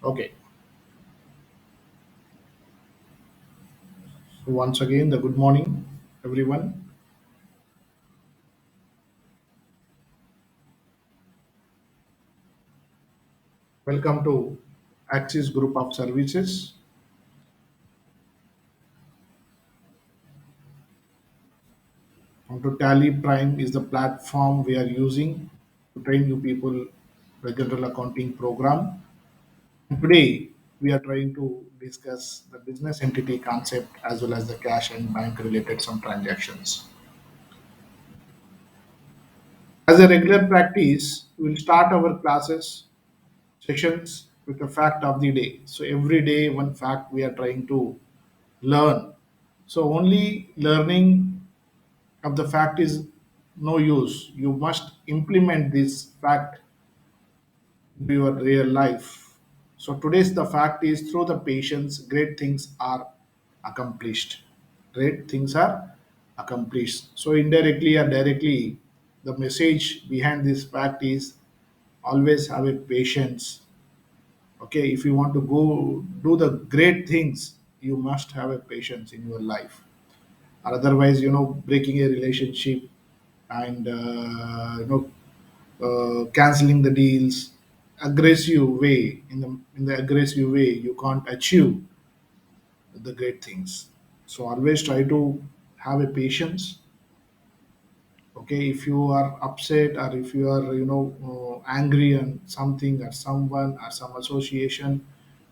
Okay. So once again, the good morning, everyone. Welcome to Axis Group of Services. To Tally Prime is the platform we are using to train you people the general accounting program. And today, we are trying to discuss the business entity concept as well as the cash and bank related some transactions. As a regular practice, we'll start our classes sessions with the fact of the day. So every day, one fact we are trying to learn. So only learning of the fact is no use. You must implement this fact to your real life. So today's the fact is through the patience, great things are accomplished. Great things are accomplished. So indirectly or directly, the message behind this fact is always have a patience. Okay, if you want to go do the great things, you must have a patience in your life. Or otherwise, breaking a relationship and canceling the deals aggressive way in the aggressive way you can't achieve the great things. So always try to have a patience. Okay, if you are upset or if you are angry on something or someone or some association,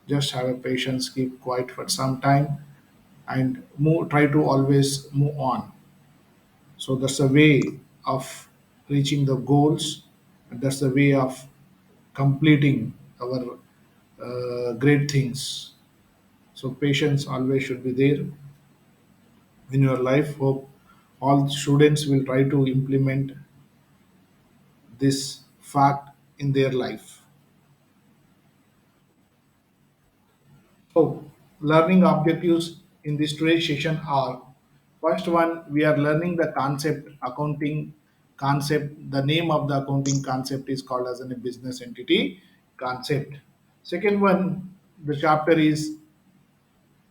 just have a patience, keep quiet for some time and move, try to always move on. So that's the way of reaching the goals, and that's the way of completing our great things. So patience always should be there in your life. Hope all students will try to implement this fact in their life. So learning objectives in this today's session are: first one, we are learning the concept accounting concept. The name of the accounting concept is called as a business entity concept. Second one, the chapter is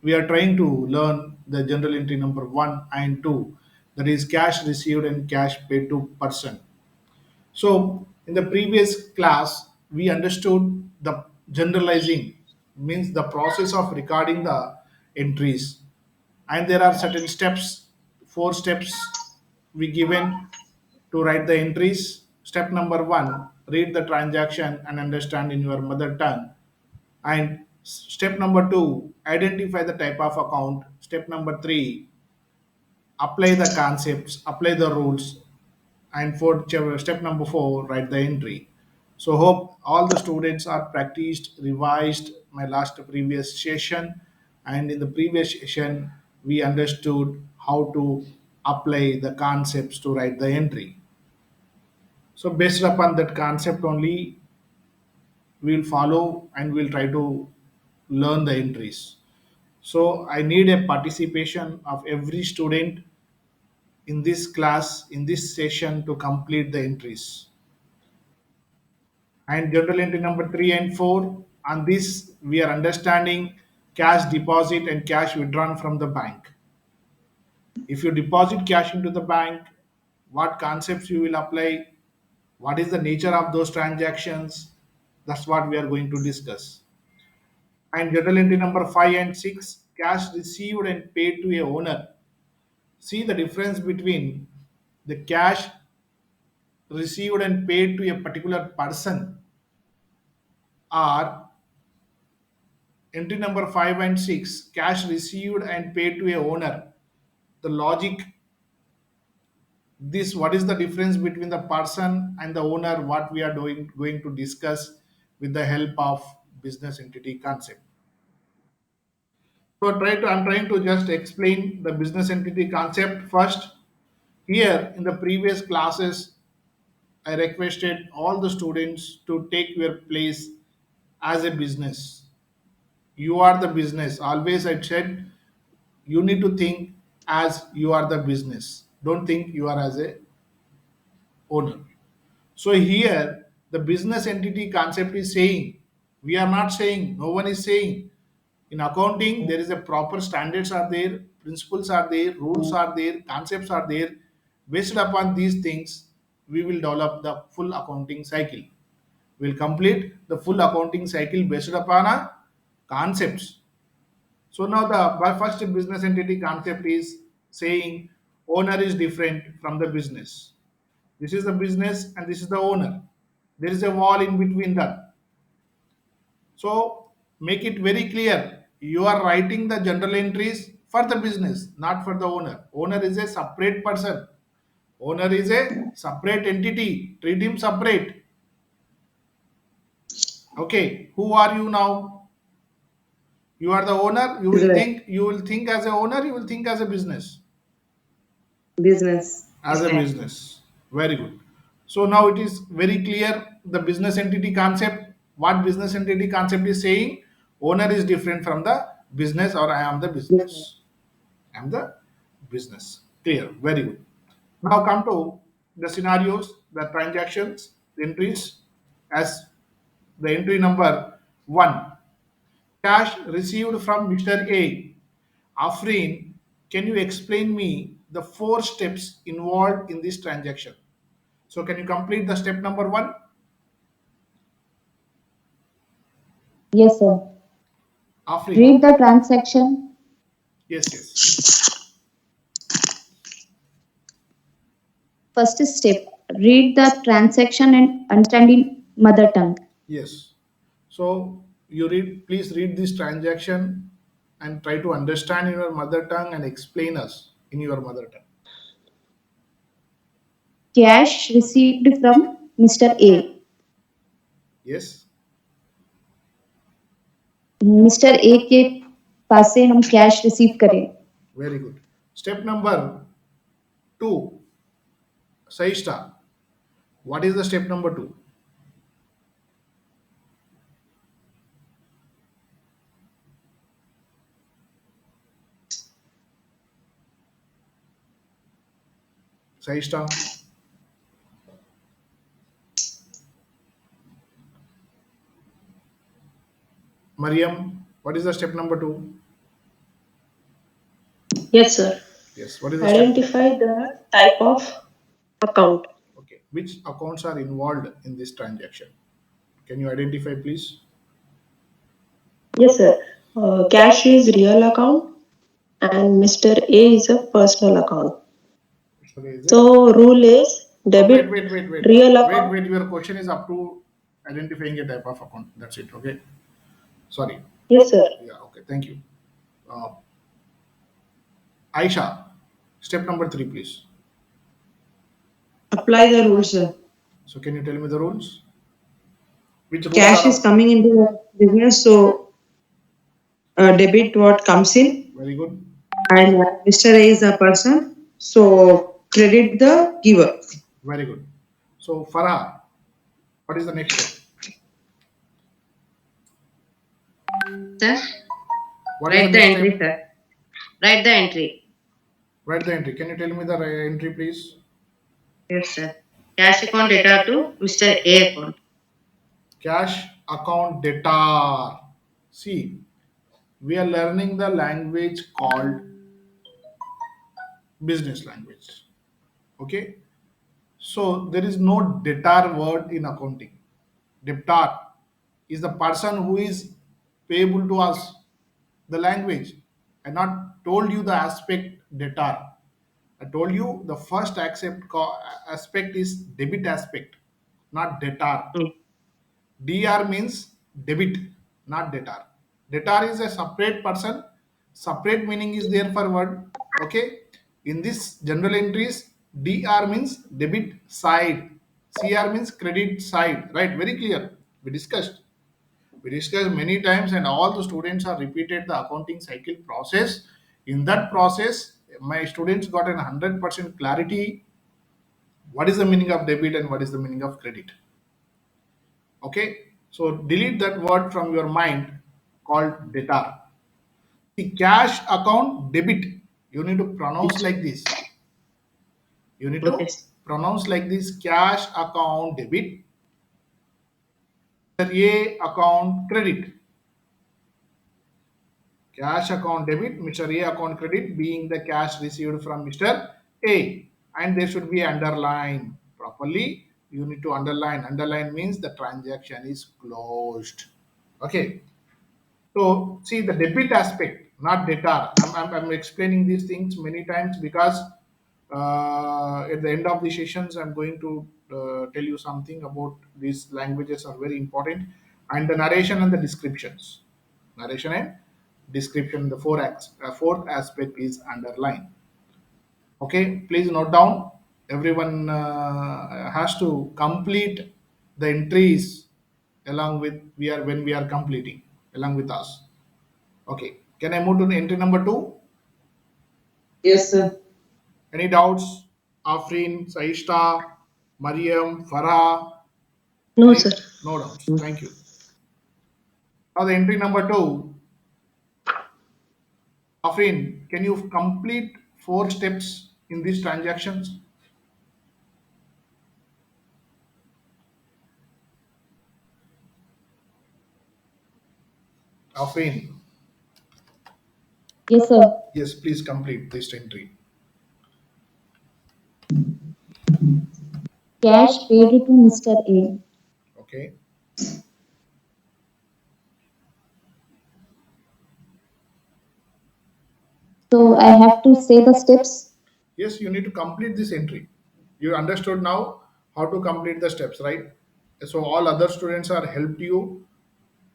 we are trying to learn the general entry number one and two, that is cash received and cash paid to person. So in the previous class, we understood the generalizing means the process of recording the entries, and there are certain steps, four steps we given to write the entries. Step number one: read the transaction and understand in your mother tongue. And step number two: identify the type of account. Step number three: apply the concepts, apply the rules, and for step number four, write the entry. So hope all the students are practiced, revised my last previous session, and in the previous session we understood how to apply the concepts to write the entry. So based upon that concept only, we'll follow and we'll try to learn the entries. So I need a participation of every student in this class, in this session, to complete the entries. And journal entry number 3 and 4, on this we are understanding cash deposit and cash withdrawn from the bank. If you deposit cash into the bank, what concepts you will apply, what is the nature of those transactions, that's what we are going to discuss. And journal entry number 5 and 6, cash received and paid to a owner. See the difference between the cash received and paid to a particular person, or entry number 5 and 6, cash received and paid to a owner. The logic, this what is the difference between the person and the owner, what we are doing going to discuss with the help of business entity concept. So I'm trying to just explain the business entity concept first. Here in the previous classes, I requested all the students to take your place as a business. You are the business. Always I said you need to think as you are the business. Don't think you are as a owner. So here the business entity concept is saying We are not saying, no one is saying. In accounting, Okay. there is a proper standards are there, principles are there, rules are there, concepts are there. Based upon these things, we will develop the full accounting cycle. We'll complete the full accounting cycle based upon a concepts. So now the first business entity concept is saying owner is different from the business. This is the business and this is the owner. There is a wall in between them. So make it very clear. You are writing the journal entries for the business, not for the owner. Owner is a separate person. Owner is a separate entity. Treat him separate. Okay. Who are you now? You are the owner. Business. You will think as a owner, you will think as a business. Business. As a business. Very good. So now it is very clear the business entity concept. What business entity concept is saying? Owner is different from the business, or I am the Business. business. I am the business. Clear. Very good. Now come to the scenarios, the transactions, the entries as the entry number one. Cash received from Mr. A. Afreen, can you explain me the four steps involved in this transaction? So can you complete the step number one? Yes, sir. Afreen. Read the transaction. Yes, yes, First step. Read the transaction and understand in mother tongue. yes. So you read, please read this transaction and try to understand in your mother tongue and explain us in your mother tongue. Cash received from Mr. A. Yes, mister A के पास से हम cash receive करें. very good. Step number two, Saishta. What is the step number two? Saishta. Mariam. What is the step number two? Yes, sir. Yes. What is the step? Identify the type of account. Okay. Which accounts are involved in this transaction? Can you identify, please? Yes, sir. Cash is real account and Mr. A is a personal account. Okay, is it? So rule is Wait, debit wait, wait, wait, real wait, account. wait. Your question is up to identifying a type of account. That's it. Okay. Sorry. Yes, sir. Yeah. Okay. Thank you. Uh, Aisha. Step number three, please. Apply the rules, sir. So can you tell me the rules? Which rules Cash is are? coming into the business, so debit what comes in, Very good. and Mr. A is a person, so credit the giver. Very good. So Farah, what is the next step? Sir, What is the write the next entry, step? sir. Write the entry. Write the entry. Can you tell me the entry, please? Yes, sir. Cash account data to Mr. A account. Cash account data. See, we are learning the language called business language. Okay. So there is no debtor word in accounting. Debtor is the person who is payable to us. The language. I not told you the aspect debtor. I told you the first aspect is debit aspect, not debtor. Mm. DR means debit, not debtor. Debtor is a separate person, separate meaning is there for word. Okay. In this general entries, DR means debit side, CR means credit side. Right? Very clear. We discussed. We discussed many times, and all the students are repeated the accounting cycle process. In that process, my students got an 100% clarity what is the meaning of debit and what is the meaning of credit. Okay, so delete that word from your mind called debtor. The cash account debit, you need to pronounce like this. You need Okay, to sir. pronounce like this: cash account debit, A account credit. Cash account debit, Mr. A account credit being the cash received from Mr. A. And there should be underline properly. You need to underline. Underline means the transaction is closed. Okay. So see the debit aspect, not debtor. I'm explaining these things many times because at the end of the sessions, I'm going to tell you something about these languages are very important, and the narration and the descriptions. Narration and description. The fourth aspect is underline. Okay, please note down. Everyone has to complete the entries along with we are when we are completing along with us. Okay, can I move to the entry number two? Yes, sir. Any doubts? Afrin, Saishta, Mariam, Farah, No, sir. any? No doubts. Thank you. Now the entry number two. Afrin, can you complete four steps in these transactions? Afrin, Yes, sir. yes, please complete this entry. Cash paid to Mr. A. Okay. So I have to say the steps. Yes, you need to complete this entry. You understood now how to complete the steps, right? So all other students are helped you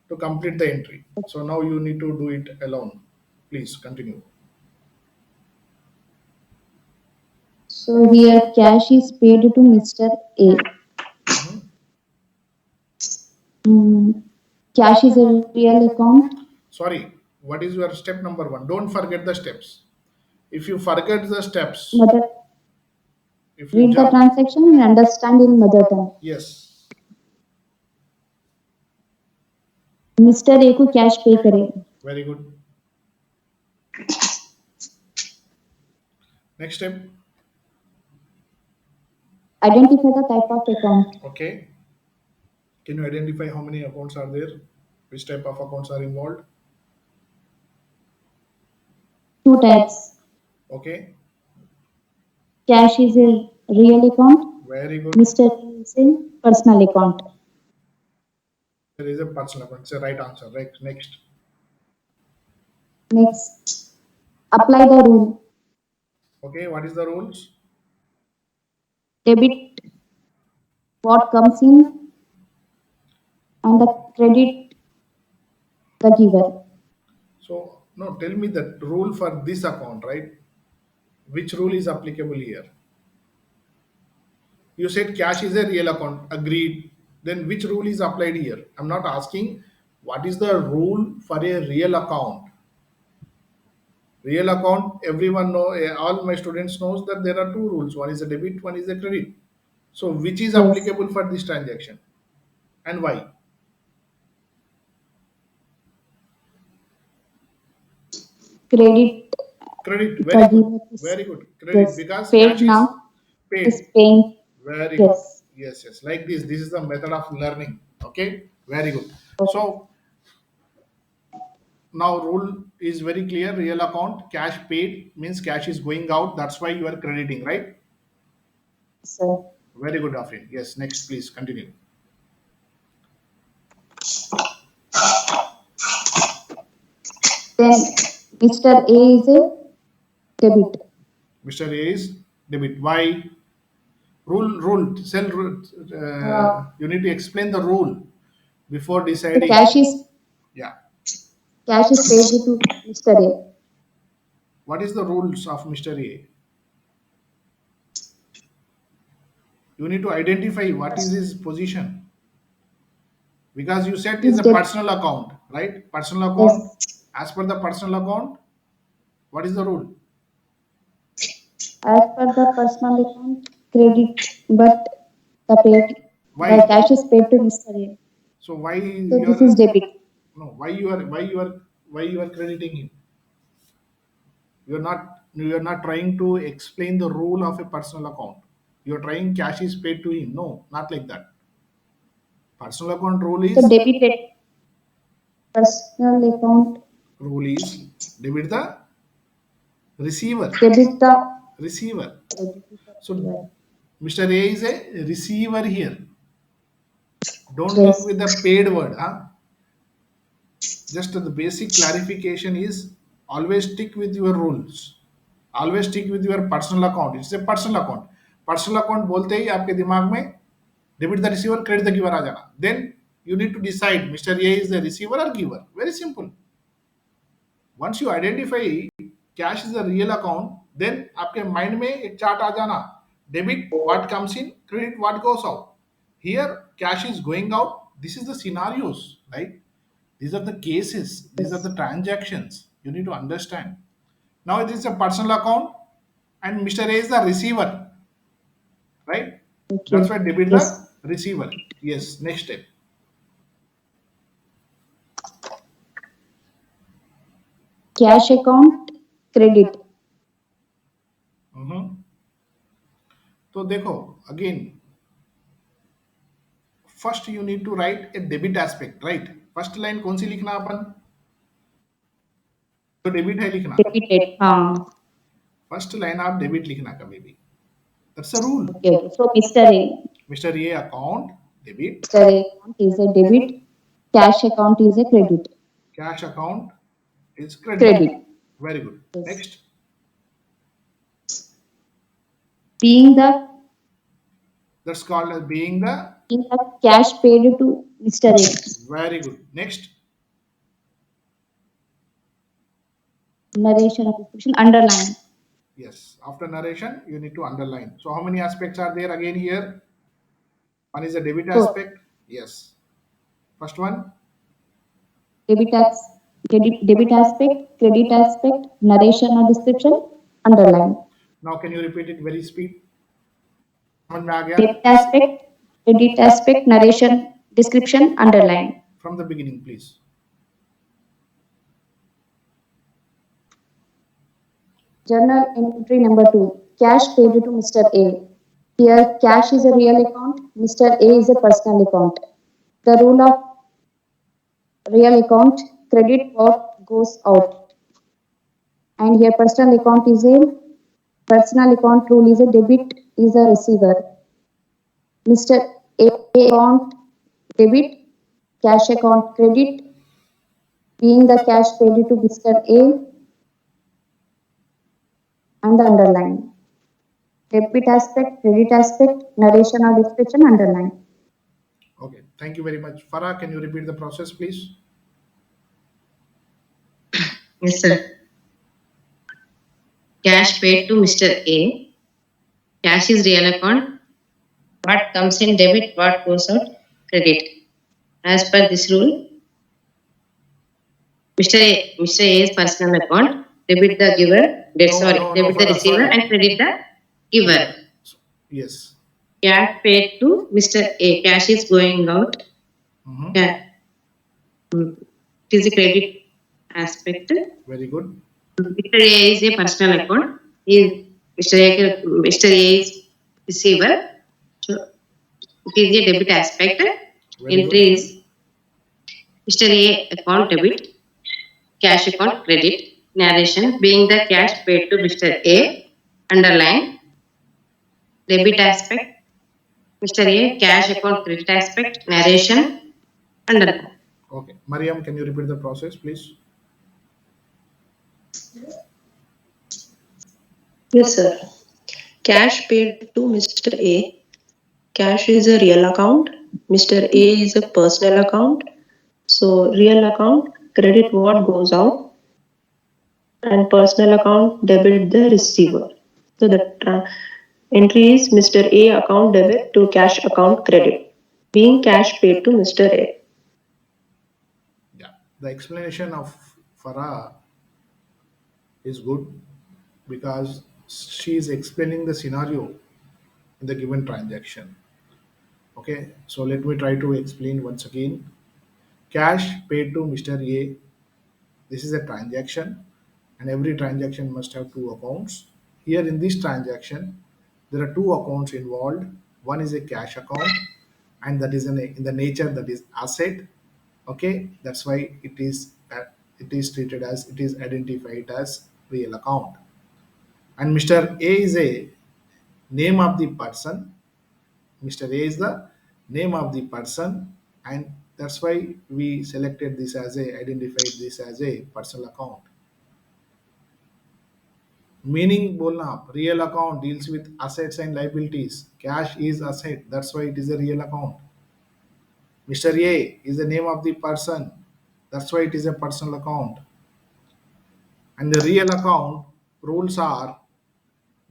to complete the entry. So now you need to do it alone. Please continue. So here cash is paid to Mr. A. Mhm. Mm, Cash is a real account. Sorry, what is your step number one? Don't forget the steps. If you forget the steps, Mother, if you read the jump, transaction and understand in mother tongue. yes, mister A को cash पे करें. very good. Next step, Identify the type of account. okay. Can you identify how many accounts are there? Which type of accounts are involved? Two types. Okay, Cash is a real account. very good. Mr. A is a personal account. There is a personal account. It's a right answer. Right. Next. Next, apply the rule. Okay, what is the rules? Debit what comes in and the credit the giver. So, no, tell me the rule for this account, right? Which rule is applicable here? You said cash is a real account, agreed. Then which rule is applied here? I'm not asking what is the rule for a real account. Real account, everyone know, all my students knows that there are two rules. One is a debit, one is a credit. So which is Yes, applicable for this transaction and why? credit Credit, the giver is very good. Credit yes because paid cash now is is paid. paying. Very good. Yes. Yes, yes. Like this. This is the method of learning. Okay. Very good. Okay, So now rule is very clear. Real account, cash paid means cash is going out. That's why you are crediting, right? sir. Very good, Afrin. Yes. Next, please continue. Then Mr. A is a debit. Mr. A is debit. Why? Rule. Sell rule. You need to explain the rule before The deciding. Yeah. cash is paid to Mr. A. What is the rules of Mr. A? You need to identify what is his position because you said is Is a debt. personal account, right? Personal account. Yes, As per the personal account, what is the rule? as per the personal account credit, but the Why? cash is paid to Mr. A. So why So you this are is debit. no? Why you are crediting him? You are not trying to explain the rule of a personal account. You are trying cash is paid to him. No, not like that. Personal account So debited personal account, rule is debit the receiver. debit the Receiver. debit So the Mr. A is a receiver here. Don't think yes, with the paid word. Huh? Just the basic clarification is always stick with your rules. Always stick with your personal account. It's a personal account. Personal account बोलते ही आपके दिमाग में debit the receiver credit the giver आ जाना. Then you need to decide Mr. A is the receiver or giver. Very simple. Once you identify cash is a real account, then आपके mind में एक chart आ जाना. Debit what comes in, credit what goes out. Here cash is going out. This is the scenarios, right? These are the cases. These are yes. the transactions. You need to understand. Now it is a personal account, and Mr. A is the receiver, right? That's Okay. why debit the Yes. receiver. Yes. Next step. Cash account, credit. हम्म. तो देखो again, first you need to write a debit aspect, right? First line कौन सी लिखना अपन? तो debit है लिखना. Debited. First line आप debit लिखना कभी भी. That's a rule. Okay, okay. So Mr. A, mister A account debit. Mr. A account is a debit, cash account is a credit. Cash account is credit. Credit. Very good. Yes. Next. Being the that's called as being the. being the cash paid to Mr. A. Very good. Next. Narration of description underline. Yes, after narration, you need to underline. So, how many aspects are there again here? One is the debit So aspect. Yes. First one. debit as debit aspect, credit aspect, narration or description underline. Now, can you repeat it very speed? समझ में आ गया? Debit aspect, credit aspect, narration, description underline. From the beginning, please. Journal entry number 2. Cash paid to Mr. A. Here, cash is a real account, Mr. A is a personal account. The rule of real account, credit what goes out. And here, personal account rule is a debit is a receiver. Mr. A account debit, cash account credit, being the cash paid to Mr. A and the underline. Debit aspect, credit aspect, narration or description underline. Okay. Thank you very much. Farah, can you repeat the process, please? Yes, sir. Cash paid to Mr. A. Cash is real account. What comes in debit, what goes out, credit. As per this rule, Mr. A is personal account. Debit the giver. No, Debit the Farah, receiver sorry. and credit the giver. Yes. Cash paid to Mr. A. Cash is going out. Mhm. Yeah. It is a credit aspect. Very good. Mr. A is a personal account. Mr. A is receiver. So it is a debit aspect. Very Entry good. is Mr. A account debit, cash account credit. Narration being the cash paid to Mr. A. Underline debit aspect. Mr. A cash account credit aspect. Narration underline. Okay. Mariam, can you repeat the process, please? Yes, sir. Cash paid to Mr. A. Cash is a real account. Mr. A is a personal account. So, real account, credit what goes out, and personal account, debit the receiver. So, the entry is Mr. A account debit to cash account credit, being cash paid to Mr. A. Yeah. The explanation of Farah is good because she is explaining the scenario in the given transaction. Okay. So let me try to explain once again. Cash paid to Mr. A. This is a transaction, and every transaction must have two accounts. Here in this transaction, there are two accounts involved. One is a cash account and that is in the nature, that is asset. Okay, that's why it is treated as, it is identified as real account. And Mr. A is a name of the person. Mr. A is the name of the person, and that's why we selected this as a, identified this as a personal account. Meaning बोलना आप, real account deals with assets and liabilities. Cash is asset, that's why it is a real account. Mr. A is the name of the person, that's why it is a personal account. And the real account rules are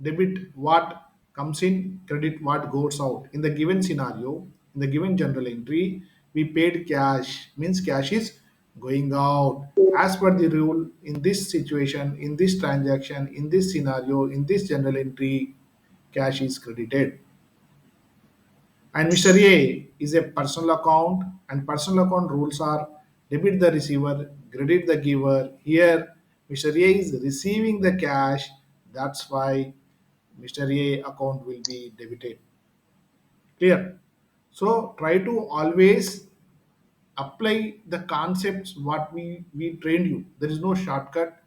debit what comes in, credit what goes out. In the given scenario, in the given journal entry, we paid cash, means cash is going out. As per the rule, in this situation, in this transaction, in this scenario, in this journal entry, cash is credited. And Mr. A is a personal account, and personal account rules are debit the receiver, credit the giver. Here, Mr. A is receiving the cash, that's why Mr. A account will be debited. Clear? So try to always apply the concepts what we trained you. There is no shortcut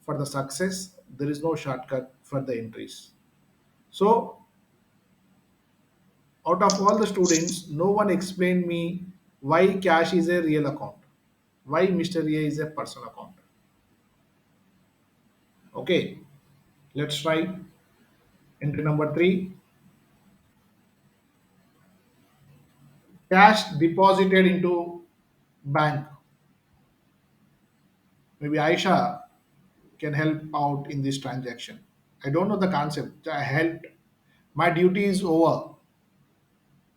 for the success. There is no shortcut for the entries. So out of all the students, no one explained me why cash is a real account, why Mr. A is a personal account. Okay, let's try entry number three. Cash deposited into bank. Maybe Aisha can help out in this transaction. I don't know the concept. I helped. My duty is over.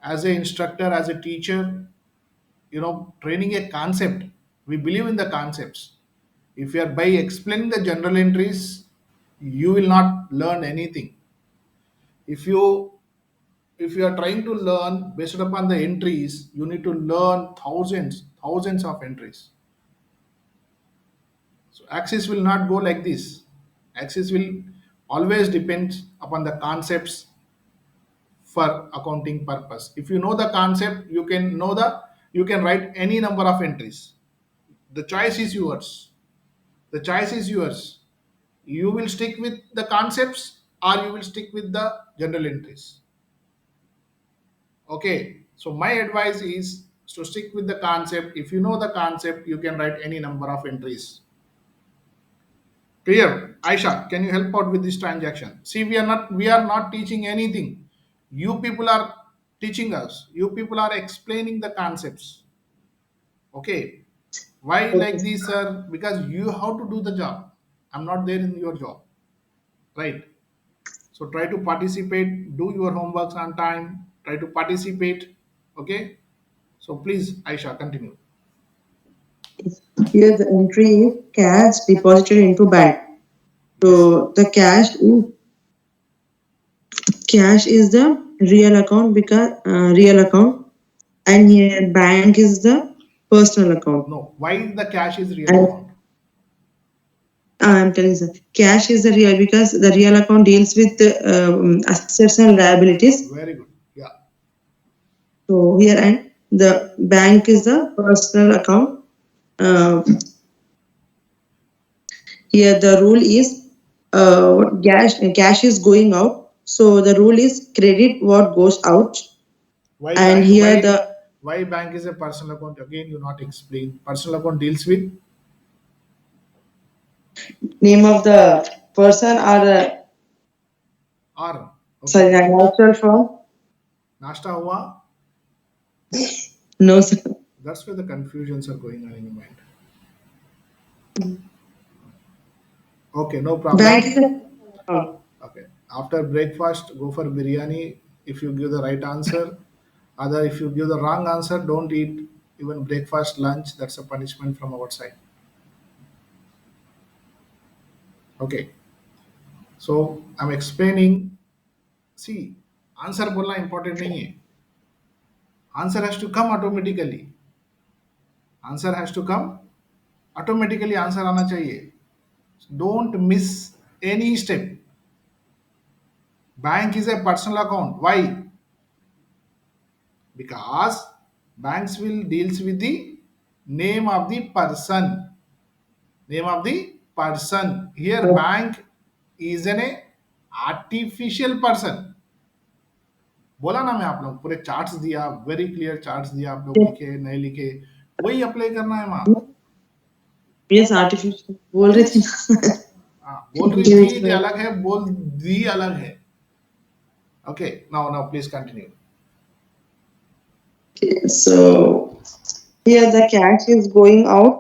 As an instructor, as a teacher, training a concept. We believe in the concepts. If you are by explaining the general entries, you will not learn anything. If you if you are trying to learn based upon the entries, you need to learn thousands of entries. So axis will not go like this. Axis will always depend upon the concepts for accounting purpose. If you know the concept, you can write any number of entries. The choice is yours. The choice is yours. You will stick with the concepts or you will stick with the general entries. Okay. So my advice is to stick with the concept. If you know the concept, you can write any number of entries. Clear? Aisha, can you help out with this transaction? See, we are not teaching anything. You people are teaching us. You people are explaining the concepts. Okay. Why Okay. like this, sir? Because you have to do the job. I'm not there in your job. Right. So try to participate, do your homeworks on time, try to participate. Okay. So please, Aisha, continue. Here the entry is cash deposited into bank. Yes. So the cash is the real account because real account, and here bank is the personal account. No. Why the cash is real And account? I'm telling you, cash is the real because the real account deals with assets and liabilities. Very good. Yeah. So here and the bank is the personal account. Uh, Here the rule is cash is going out. So the rule is credit what goes out. Why And bank? here the Why bank is a personal account? Again, you not explain. Personal account deals with name of the person or R. sorry, Okay. natural form. Nashta hua. No, sir. That's where the confusions are going on in your mind. Okay, no Bank is problem. a account. Okay. After breakfast, go for biryani. If you give the right answer, other if you give the wrong answer, don't eat even breakfast, lunch. That's a punishment from our side. Okay. So I'm explaining. See, answer बोलना important नहीं है. Answer has to come automatically. Answer has to come automatically. Answer आना चाहिए. Don't miss any step. Bank is a personal account. Why? because banks will deals with the name of the person. Name of the person. Here bank is an artificial person. बोला ना मैं आप लोग पूरे charts दिया, very clear charts दिया, आप लोग लिखे नहीं लिखे वही अप्लाई करना है वहां. Yes, artificial. बोल रही यस, थी ना. हाँ बोल रही थी Yes, ये sir. अलग है, बोल दी अलग है. Okay, now please continue. So here the cash is going out.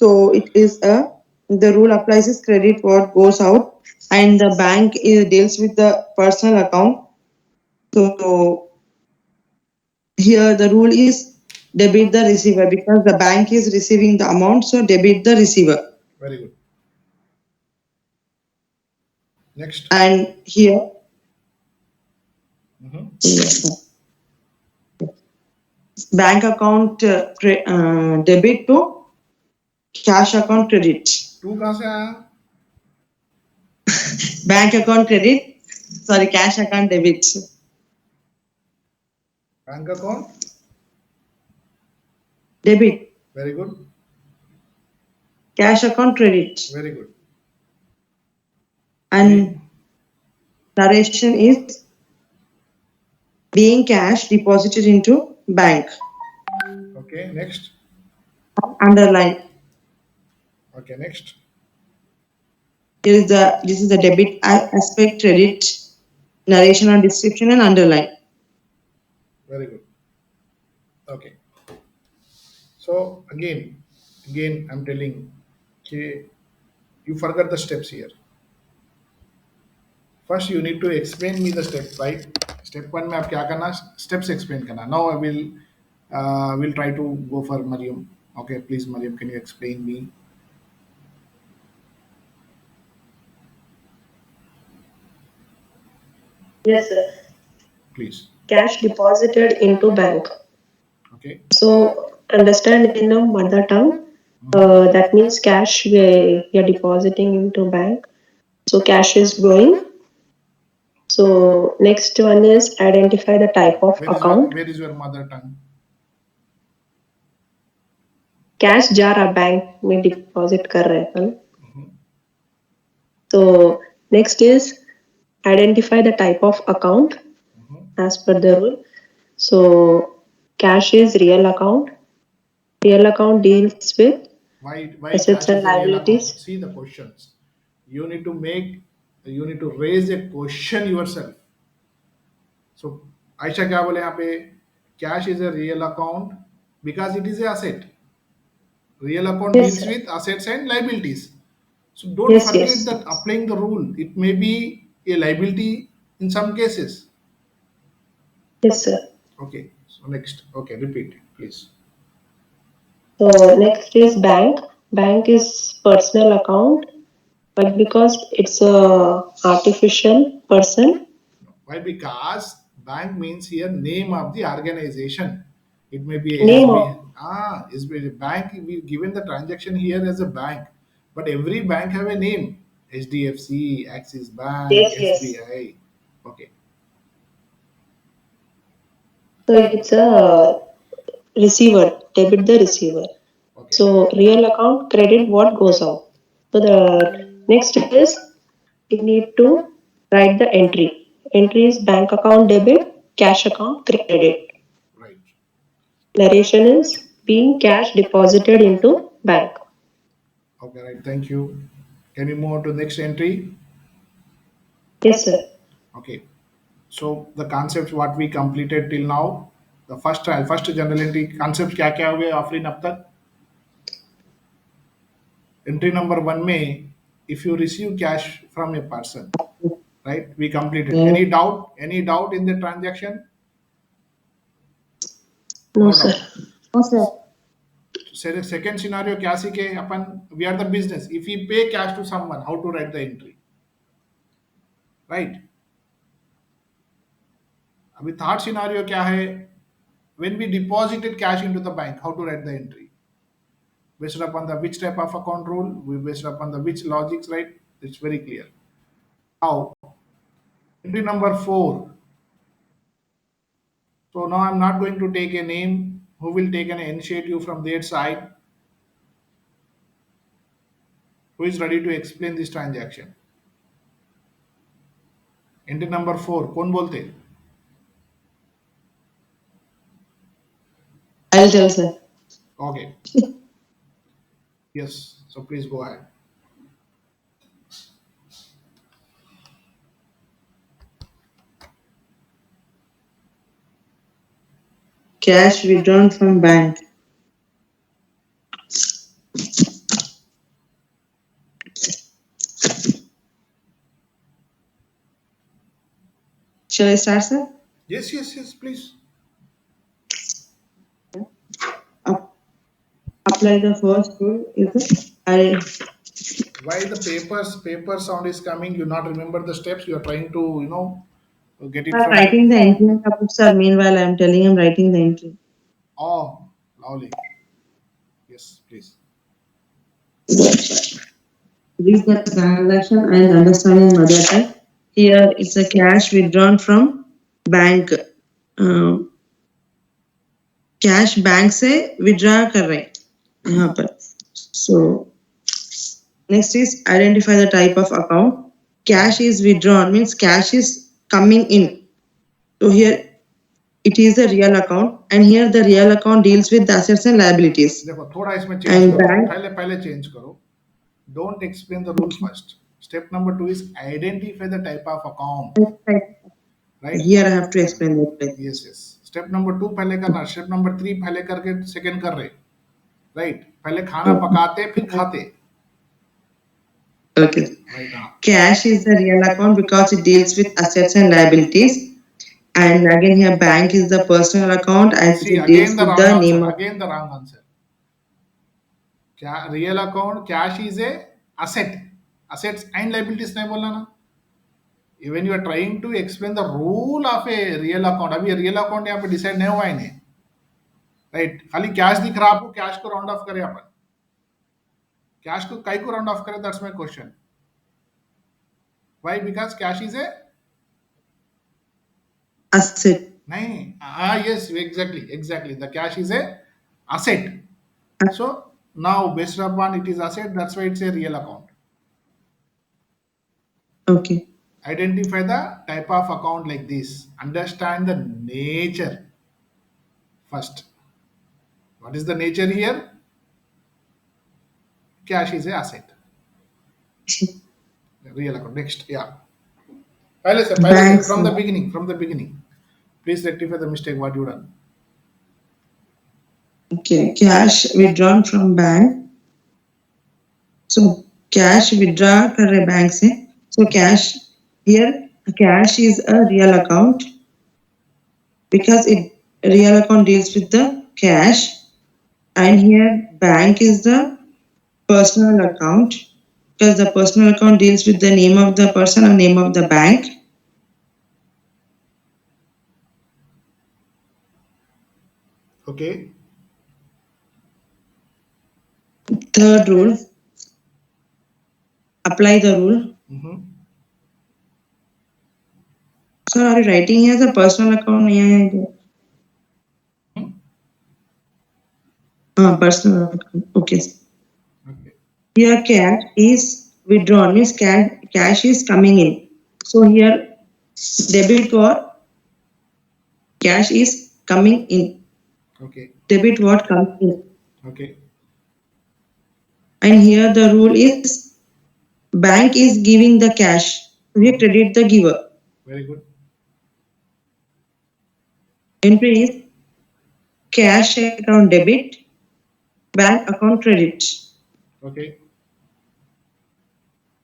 So it is a the rule applies is credit what goes out, and the bank is deals with the personal account. So here the rule is debit the receiver because the bank is receiving the amount, so debit the receiver. Very good. Next. And here Mhm. bank account debit to cash account credit. टू कहाँ से आया? Bank account credit, sorry, cash account debit. Bank account. Debit, very good. cash account credit. Very good. And narration is being cash deposited into bank. Okay next. Underline. Okay next. This is the debit aspect, credit, narration or description, and underline. Very good. Okay. So again, I'm telling, okay, you forgot the steps here. First, you need to explain me the step, right? Step one में आप क्या करना? Steps explain करना. Now I will try to go for Mariam. Okay, please, Mariam, can you explain me? Yes, sir. Please. Cash deposited into bank. Okay. So understand in a mother tongue. That means cash we are depositing into bank. So cash is going. So next one is identify the type of account. Where is your mother tongue? Cash जा रहा bank में deposit कर रहे हैं अपन. Mhm. So next is identify the type of account Mhm. as per the rule. So cash is real account. Real account deals with Why assets cash and is a real liabilities. account? See the questions. You need to raise a question yourself. So Ayesha क्या बोले यहाँ पे? Cash is a real account because it is a asset. Real account Yes, deals sir. with assets and liabilities. So don't Yes, forget yes. that applying the rule, it may be a liability in some cases. Yes, sir. Okay. So next. Okay, repeat, please. So next is bank. Bank is personal account, but because it's a artificial person, Why? Because bank means here name of the organization. It may be a name SB. of SB bank. We given the transaction here as a bank, but every bank have a name. HDFC, Axis Bank, yes, yes. SBI. Okay. So it's a receiver, debit the receiver. Okay. So real account credit what goes out. So the next is you need to write the entry. Entry is bank account debit, cash account credit. Right. Narration is being cash deposited into bank. Okay. Right. Thank you. Can we move on to next entry? Yes, sir. Okay. So the concepts what we completed till now, the first trial, first general entry concepts क्या क्या हुए ऑफरिन अब तक? Entry number one में if you receive cash from a person, right? We completed. Any doubt? Any doubt in the transaction? No, No sir. doubt. No, sir. Second scenario क्या सीखे अपन? We are the business. If we pay cash to someone, how to write the entry? Right? अभी third scenario क्या है? When we deposited cash into the bank, how to write the entry? Based upon the which type of account rule, we based upon the which logics, right? It's very clear. Now, entry number four. So now I'm not going to take a name. Who will take an initiative from their side? Who is ready to explain this transaction? Entry number 4. कौन बोलते? I'll tell, sir. Okay. Yes. So please go ahead. Cash withdrawn from bank. Shall I start, sir? Yes, yes, yes, please. Up- Apply the first rule is the I Why the paper sound is coming? You not remember the steps. You are trying to get it am from. writing the entry in the book, sir. Meanwhile, I am telling him writing the entry. Oh, lovely. Yes, please. Read the transaction and understanding mother tongue. Here it's a cash withdrawn from bank cash bank से withdraw कर रहे हैं यहाँ पर so next is identify the type of account cash is withdrawn means cash is coming in so here it is a real account and here the real account deals with the assets and liabilities देखो थोड़ा इसमें change and करो. bank पहले पहले change करो. Don't explain the rule first. Step number 2 is identify the type of account. Right? here I have to explain that Yes, yes. Step number 2 पहले करना. Step number 3 पहले करके सेकंड कर रहे. राइट. पहले खाना पकाते फिर खाते. okay Right now. cash is the real account because it deals with assets and liabilities and again here bank is the personal account as See it again deals the with wrong the answer. name of Again the wrong answer. Real account cash is a asset. Assets and liabilities नहीं बोलना ना. Even you are trying to explain the rule of a real account. अभी real account यहाँ पे decide नहीं हुआ है इन्हें. राइट. खाली कैश दिख रहा आपको. कैश को राउंड ऑफ करें अपन. कैश को कई को राउंड ऑफ करें. That's my question. Why? Because cash is a. asset नहीं. Yes exactly exactly the cash is a asset. So now based upon it is asset, that's why it's a real account. okay Identify the type of account like this. Understand the nature first. What is the nature here? Cash is a asset. Real account. Next, yeah. पहले से banks from the beginning, from the beginning. Please rectify the mistake what you done. okay cash withdrawn from bank so cash withdraw कर रहे bank से so cash here cash is a real account because it real account deals with the cash and here bank is the personal account because the personal account deals with the name of the person and name of the bank. Okay. Third rule, apply the rule. Mm-hmm. So are you writing here the personal account? Yeah. Personal account. Okay. Okay. Here cash is withdrawn means cash is coming in. So here debit what cash is coming in. Okay. Debit what comes in. Okay. And here the rule is bank is giving the cash. We credit the giver. Very good. Entry is cash account debit, bank account credit. Okay.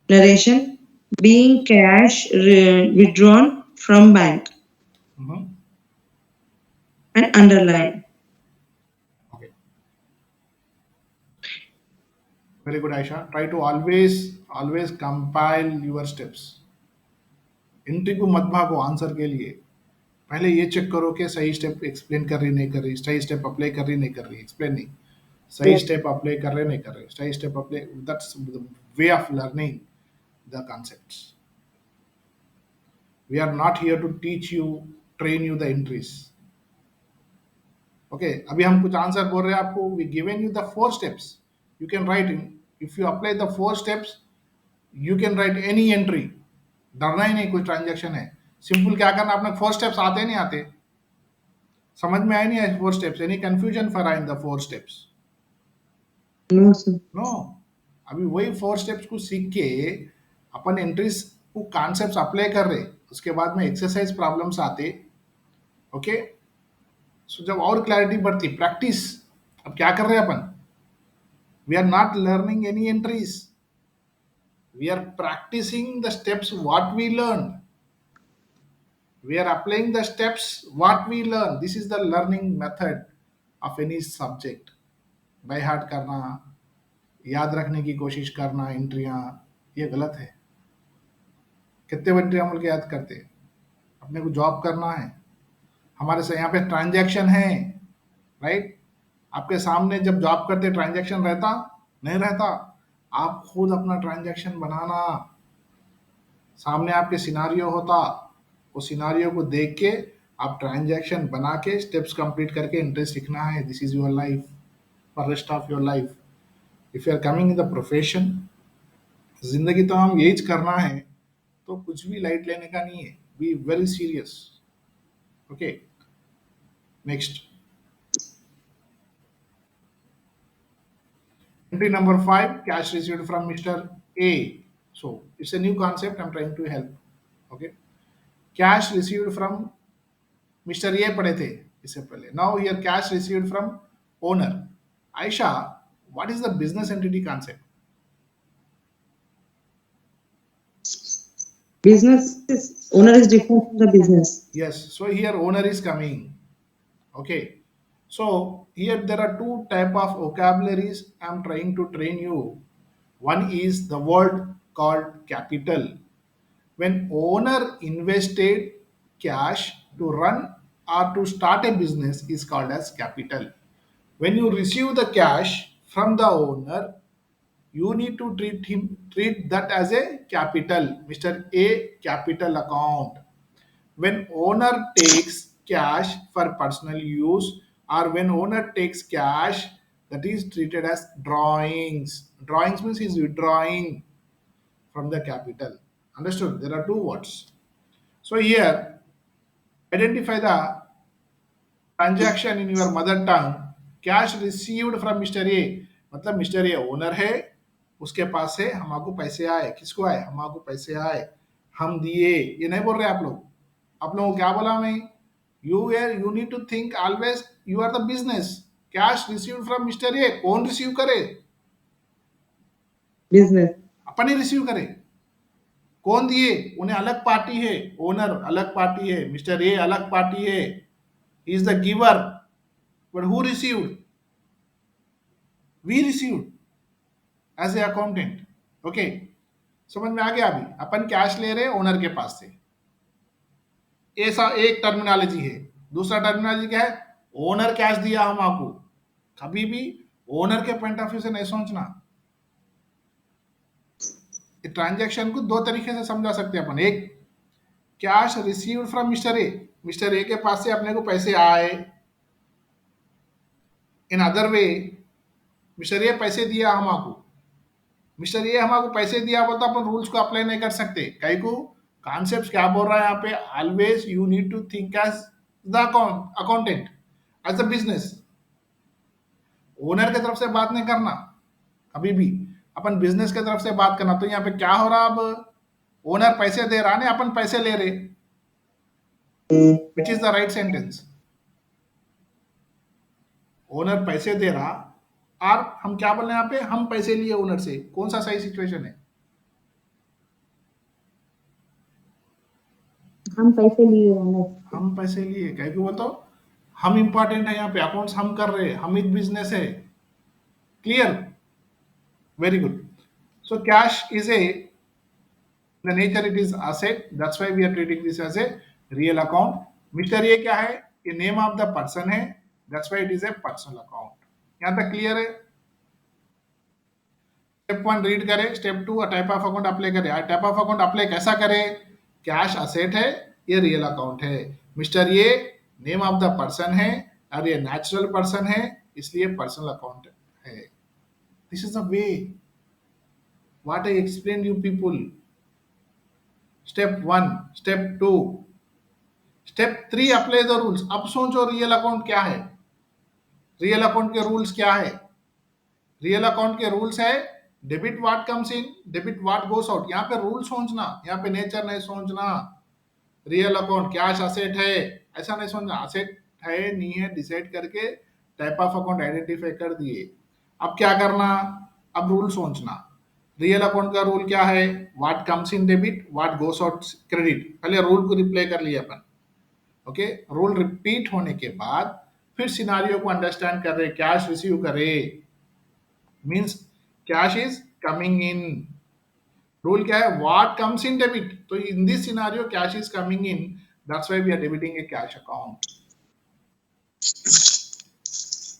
Narration being cash withdrawn from bank Mm-hmm. and underline. Okay. Very good, Aisha. Try to always compile your steps. Entry को मत भागो answer के लिए. पहले ये check करो कि सही स्टेप एक्सप्लेन कर रही नहीं कर रही, सही स्टेप अप्लाई कर रही नहीं कर रही, एक्सप्लेन नहीं, सही स्टेप अप्लाई कर रहे नहीं कर रहे, सही step apply. That's the way of learning the concepts. We are not here to teach you, train you the entries. Okay, अभी हम कुछ आंसर बोल रहे हैं आपको, we given you the 4 steps, you can write in, if you apply the 4 steps you can write any entry, डरना ही नहीं, कुछ ट्रांजेक्शन है, सिंपल क्या करना, आपने 4 स्टेप्स आते नहीं आते, समझ में आए नहीं आए 4 steps, any confusion for in the 4 steps? No sir. No, अभी वही 4 स्टेप्स को सीख के अपन एंट्रीज को कॉन्सेप्ट्स अप्लाई कर रहे, उसके बाद में एक्सरसाइज प्रॉब्लम्स आते। ओके, सो जब और क्लैरिटी बढ़ती, प्रैक्टिस, अब क्या कर रहे हैं अपन, we are not learning any entries, we are practising the steps what we learn, we are applying the steps what we learn, this is the learning method of any subject, by heart करना, याद रखने की कोशिश करना एंट्रियां, ये गलत है। कितने बच्चे हम लोग याद करते हैं, अपने को जॉब करना है, हमारे से यहाँ पे ट्रांजैक्शन है, राइट, आपके सामने जब जॉब करते ट्रांजैक्शन रहता नहीं रहता, आप खुद अपना ट्रांजैक्शन बनाना, सामने आपके सिनारियो होता, वो सिनारियो को देख के आप ट्रांजैक्शन बना के स्टेप्स कंप्लीट करके इंटरेस्ट सीखना है, this is your life for rest of your life. If you are coming in the profession, जिंदगी तो हम यही करना है, तो कुछ भी लाइट लेने का नहीं है, be very serious. Okay, next, entry number 5, cash received from Mr. A. So it's a new concept, I'm trying to help. Okay, cash received from Mr. A पढ़े थे इससे पहले, now here cash received from owner। Aisha, what is the business entity concept? Business is owner is different from the business. Yes, so here owner is coming. Okay, so here there are two type of vocabularies I'm trying to train you. One is the word called capital. When owner invested cash to run or to start a business is called as capital. When you receive the cash from the owner, you need to treat that as a capital, Mr. A capital account. When owner takes cash for personal use or when owner takes cash, that is treated as drawings. Drawings means he's withdrawing from the capital. Understood? There are two words. So here, identify the transaction in your mother tongue, cash received from Mr. A, मतलब mister A owner है, उसके पास से हमको पैसे आए, किसको आए, हमको पैसे आए, हम दिए, ये नहीं बोल रहे आप लोग, आप लोगों को क्या बोला मैं, you need to think always you are the business, cash received from mister A, कौन रिसीव करे, Business. अपन ही रिसीव करे, कौन दिए, उन्हें अलग पार्टी है, ओनर अलग पार्टी है, मिस्टर ए अलग पार्टी है, he is the giver, but who received, we received as a accountant। Okay, समझ में आ गया, अभी अपन कैश ले रहे ओनर के पास से, ऐसा एक टर्मिनोलॉजी है। दूसरा टर्मिनोलॉजी क्या है, ओनर कैश दिया हम आपको, कभी भी ओनर के पॉइंट ऑफ व्यू से नहीं सोचना। ट्रांजैक्शन को दो तरीके से समझा सकते हैं अपन, एक cash received from mister A, mister ए के पास से अपने को पैसे आए, in other way mister A पैसे दिया हमको, मिस्टर ए हमको पैसे दिया बोलता अपन रूल्स को अप्लाई नहीं कर सकते, कई को कॉन्सेप्ट क्या बोल रहा है यहाँ पे, always you need to think as the accountant, as a business, owner की तरफ से बात नहीं करना कभी भी, अपन बिजनेस की तरफ से बात करना। तो यहाँ पे क्या हो रहा, अब ओनर पैसे दे रहा है, अपन पैसे ले रहे, which is the right sentence, owner पैसे दे रहा और हम क्या बोल रहे हैं यहाँ पे, हम पैसे लिए ओनर से, कौन सा सही सिचुएशन है, हम पैसे लिए ओनर से। हम पैसे लिए, कह के बोलता हम इंपॉर्टेंट है यहाँ पे, अकाउंट्स हम कर रहे हैं, हम एक बिजनेस है, clear, very good. So cash is a, the nature it is asset, that's why we are treating this as a real account। Mister ये क्या है, ये नेम ऑफ द पर्सन है, that's why it is a personal account। यहाँ तक clear है? Step 1 read करें, step 2 type of account apply करें। टाइप ऑफ अकाउंट अप्लाई कैसा करें, कैश असेट है, ये रियल अकाउंट है, मिस्टर ये नेम ऑफ द पर्सन है, और ये नेचुरल पर्सन है, इसलिए पर्सनल अकाउंट है. This is the way what I explain you people. Step 1, step 2, step 3, apply the rules. अब सोचो रियल अकाउंट क्या है. रियल अकाउंट के रूल्स क्या है. रियल अकाउंट के रूल्स है debit what comes in, debit what goes out. यहाँ पे रूल सोचना, यहाँ पे नेचर नहीं सोचना. रियल अकाउंट कैश असेट है, ऐसा नहीं सोचना. असेट है नहीं है डिसाइड करके टाइप ऑफ अकाउंट आइडेंटिफाई कर दिए. अब क्या करना, अब रूल सोचना. रियल अकाउंट का रूल क्या है, what comes in debit what goes out credit. पहले रूल को रिप्लाई कर लिया अपन. ओके, रूल रिपीट होने के बाद फिर सिनारियो को अंडरस्टैंड कर रहे, कैश रिसीव करे means cash is coming in. Rule क्या है, व्हाट कम्स इन डेबिट. तो in this scenario cash is coming in, that's why we are debiting a cash account.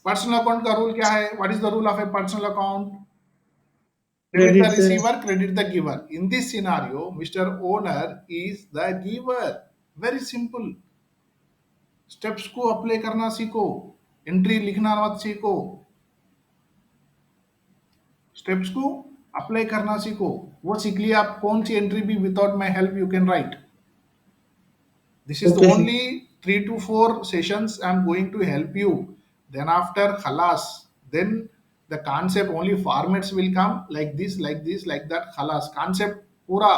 Personal account का rule क्या है, what is the rule of a personal account. Debit the Credit the receiver, credit the giver. In this scenario, Mr. Owner is the giver. Very simple. Steps को apply करना सीखो, entry लिखना मत सीखो. Steps को apply करना सीखो, वो सीख लिया आप. कौन सी एंट्री भी without my help you can right. This is the okay, sir. only 3 to 4 sessions I'm going to help you. Then after khalas, then the concept only formats will come like this, like this, like that. Khalas, concept पूरा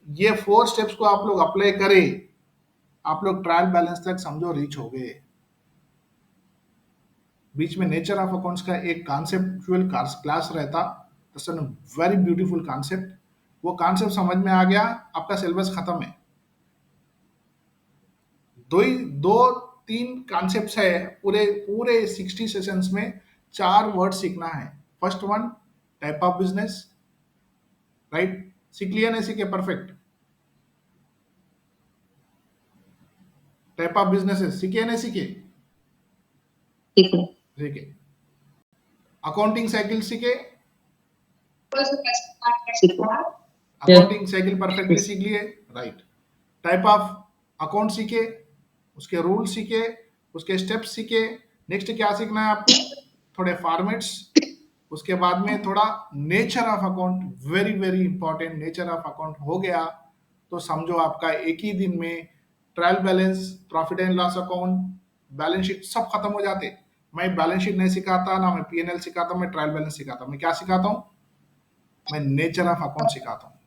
ये 4 steps को आप लोग apply करें, आप लोग trial balance तक समझो रीच हो गए. बीच में नेचर ऑफ अकाउंट्स का एक कॉन्सेप्चुअल क्लास रहता. That's a very beautiful concept. वो कॉन्सेप्ट समझ में आ गया, आपका सिलेबस खत्म है. दो 3 कॉन्सेप्ट्स है पूरे पूरे 60 सेशंस में. 4 वर्ड सीखना है. First one, type of business. Right, सीख लिया नहीं सीखे, परफेक्ट. टाइप ऑफ बिजनेस सीखे नहीं सीखे, ठीक है. सीखे. अकाउंटिंग साइकिल सीखे, ठीक है. Yes, accounting cycle perfectly yes. सीख लिए. राइट, टाइप ऑफ अकाउंट सीखे, उसके रूल सीखे, उसके स्टेप्स सीखे. नेक्स्ट क्या सीखना है आपको, थोड़े फॉर्मेट्स. उसके बाद में थोड़ा nature of account, very very important. Nature of account हो गया तो समझो आपका एक ही दिन में trial balance, profit and loss account, balance sheet सब खत्म हो जाते. मैं बैलेंस शीट नहीं सिखाता ना, मैं पीएनएल सिखाता, मैं ट्रायल बैलेंस सिखाता. मैं क्या सिखाता हूँ, मैं नेचर ऑफ अकाउंट सिखाता हूँ.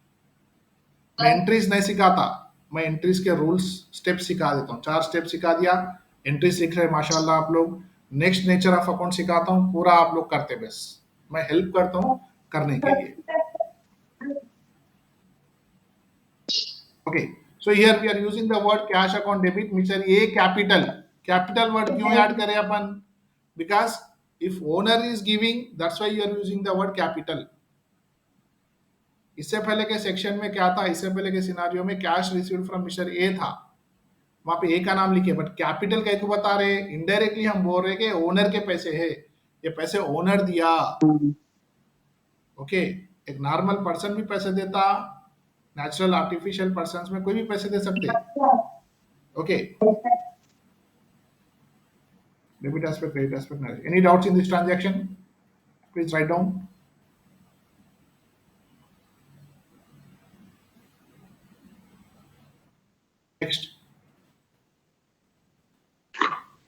मैं एंट्रीज नहीं सिखाता, मैं एंट्रीज के रूल्स स्टेप सिखा देता हूँ. 4 स्टेप सिखा दिया, एंट्री सीख रहे माशाल्लाह आप लोग. नेक्स्ट नेचर ऑफ अकाउंट सिखाता हूँ, पूरा आप लोग करते. बस मैं हेल्प करता हूँ करने के लिए. Okay, so here we are using the word cash account debit. Mister A capital. Capital word क्यों ऐड करें अपन, because if owner is giving, that's why you are using the word capital. इससे पहले के सेक्शन में क्या था, इससे पहले के सिनारियो में कैश रिसीव्ड फ्रॉम मिस्टर ए था, वहां पे ए का नाम लिखे. बट कैपिटल कह को बता रहे, इनडायरेक्टली हम बोल रहे कि ओनर के पैसे है, ये पैसे ओनर दिया. ओके, एक नॉर्मल पर्सन भी पैसे देता, नेचुरल आर्टिफिशियल पर्सन में कोई भी पैसे दे सकते. Okay, debit aspect, credit aspect. Any doubts in this transaction, please write down. Next,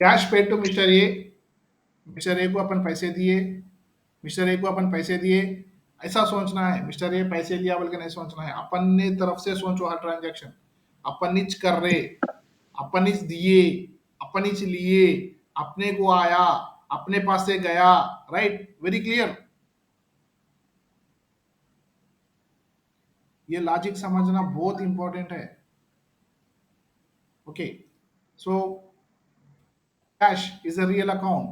cash paid to mister A. Mister A को अपन पैसे दिए, मिस्टर ए को अपन पैसे दिए. ऐसा सोचना है, मिस्टर ए पैसे लिया बोल के नहीं सोचना है. अपन ने तरफ से सोचो हर ट्रांजैक्शन. अपन निच कर रहे, अपन निच दिए, अपन निच लिए, अपने को आया, अपने पास से गया. Right, very clear. ये लॉजिक समझना बहुत इंपॉर्टेंट है. Okay, so cash is a real account.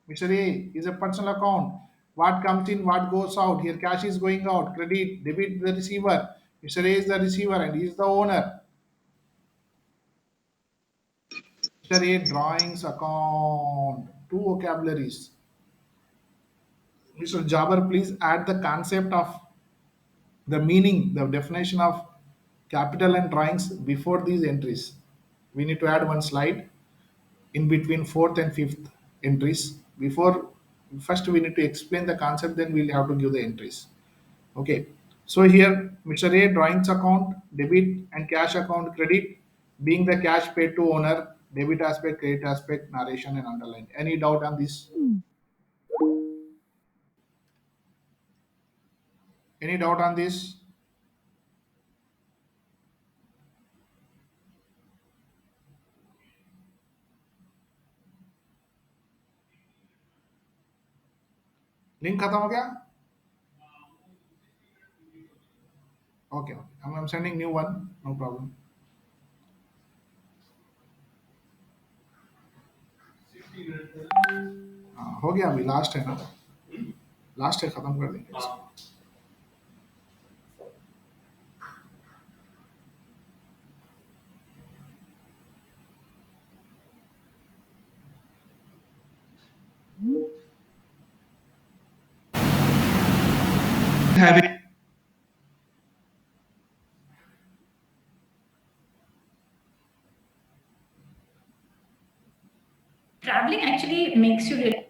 Mr. A is a personal account. What comes in, what goes out. Here cash is going out. Credit, debit the receiver. Mr. A is the receiver and he is the owner. Mr. A drawings account. 2 vocabularies. Mr. Jabbar, please add the concept of the meaning, the definition of capital and drawings before these entries. We need to add one slide. in between fourth and fifth entries. Before, first we need to explain the concept, then we'll have to give the entries. Okay. So here, Mr. A drawings account, debit and cash account credit, being the cash paid to owner, debit aspect, credit aspect, narration and underline. Any doubt on this? Any doubt on this? Link खत्म हो गया? Okay, okay. I'm sending new one. No problem. हो गया अभी last है ना last है खत्म कर देंगे इसको having Traveling actually makes you really.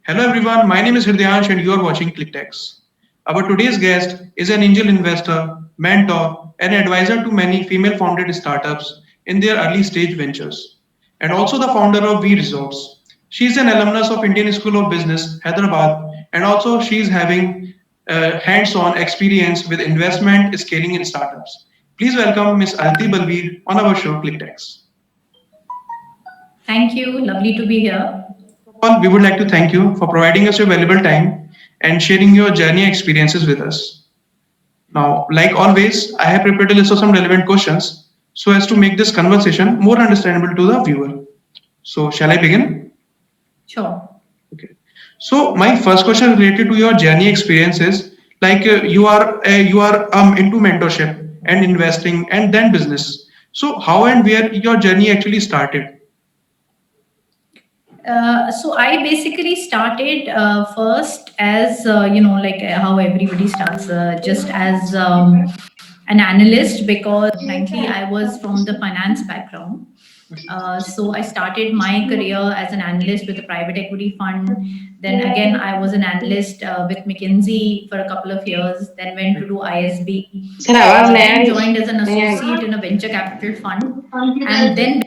Hello everyone, my name is Hridyansh and you are watching ClickTex. Our today's guest is an angel investor, mentor, and advisor to many female founded startups in their early stage ventures, and also the founder of V Resorts. She is an alumnus of Indian School of Business, Hyderabad, and also she is having hands-on experience with investment scaling in startups. Please welcome Ms. Alti Balbir on our show ClickTex. Thank you. Lovely to be here. All, we would like to thank you for providing us your valuable time and sharing your journey experiences with us. Now, like always, I have prepared a list of some relevant questions so as to make this conversation more understandable to the viewer. So, shall I begin? Sure. Okay. So, my first question related to your journey experiences, like you are into mentorship and investing and then business. So, how and where your journey actually started? So I basically started first as like how everybody starts, just as an analyst, because frankly I was from the finance background. So I started my career as an analyst with a private equity fund. Then again, I was an analyst with McKinsey for a couple of years. Then went to do ISB. Sir आवाज नहीं आ Then रही joined as an नहीं आ रही associate in a venture capital fund, and then